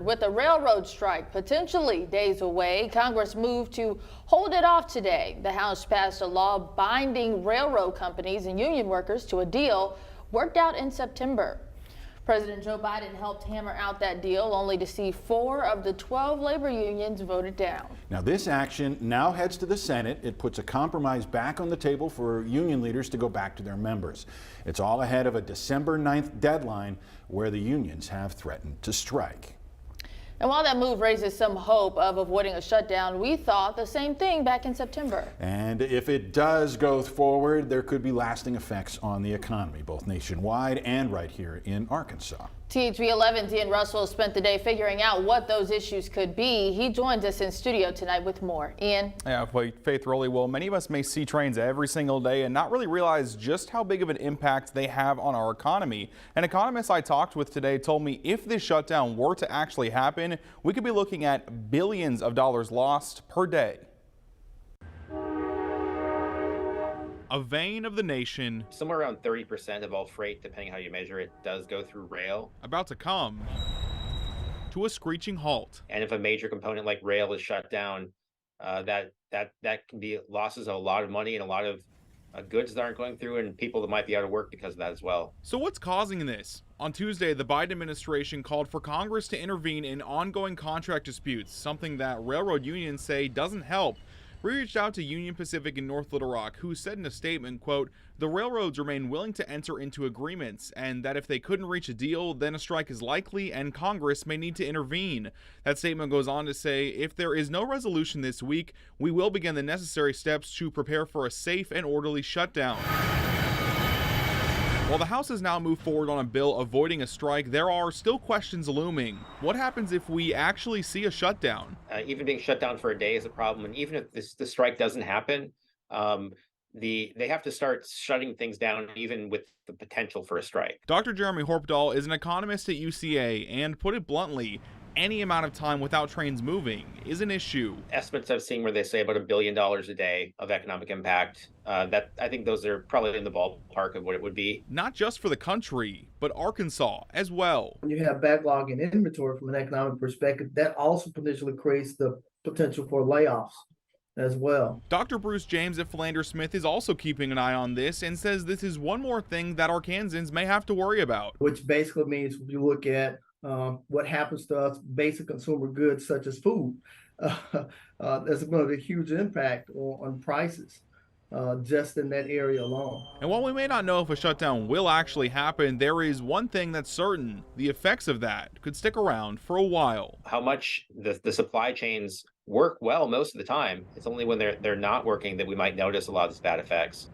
With a railroad strike potentially days away, Congress moved to hold it off today. The House passed a law binding railroad companies and union workers to a deal worked out in September. President Joe Biden helped hammer out that deal, only to see 4 of the 12 labor unions voted down. Now, this action now heads to the Senate. It puts a compromise back on the table for union leaders to go back to their members. It's all ahead of a December 9th deadline where the unions have threatened to strike. And while that move raises some hope of avoiding a shutdown, we thought the same thing back in September. And if it does go forward, there could be lasting effects on the economy, both nationwide and right here in Arkansas. THV 11's Ian Russell spent the day figuring out what those issues could be. He joins us in studio tonight with more. Ian? Yeah, Faith Rowley, well, many of us may see trains every single day and not really realize just how big of an impact they have on our economy. An economist I talked with today told me if this shutdown were to actually happen, we could be looking at billions of dollars lost per day. A vein of the nation. Somewhere around 30% of all freight, depending how you measure it, does go through rail. About to come to a screeching halt. And if a major component like rail is shut down, that can be losses of a lot of money and a lot of goods that aren't going through, and people that might be out of work because of that as well. So what's causing this? On Tuesday, the Biden administration called for Congress to intervene in ongoing contract disputes, something that railroad unions say doesn't help. We reached out to Union Pacific in North Little Rock, who said in a statement, quote, "The railroads remain willing to enter into agreements, and that if they couldn't reach a deal, then a strike is likely and Congress may need to intervene." That statement goes on to say, if there is no resolution this week, we will begin the necessary steps to prepare for a safe and orderly shutdown. While the House has now moved forward on a bill avoiding a strike, there are still questions looming. What happens if we actually see a shutdown? Even being shut down for a day is a problem, and even if the strike doesn't happen, they have to start shutting things down even with the potential for a strike. Dr. Jeremy Horpdahl is an economist at UCA and put it bluntly, any amount of time without trains moving is an issue. Estimates I've seen where they say about $1 billion a day of economic impact. That I think those are probably in the ballpark of what it would be. Not just for the country, but Arkansas as well. When you have backlog in inventory from an economic perspective, that also potentially creates the potential for layoffs as well. Dr. Bruce James at Philander Smith is also keeping an eye on this and says this is one more thing that Arkansans may have to worry about. Which basically means if you look at what happens to us, basic consumer goods such as food, there's going to be a huge impact on prices just in that area alone. And while we may not know if a shutdown will actually happen, there is one thing that's certain. The effects of that could stick around for a while. How much the supply chains work well most of the time. It's only when they're not working that we might notice a lot of these bad effects.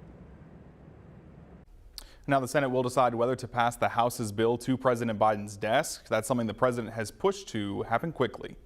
Now the Senate will decide whether to pass the House's bill to President Biden's desk. That's something the president has pushed to happen quickly.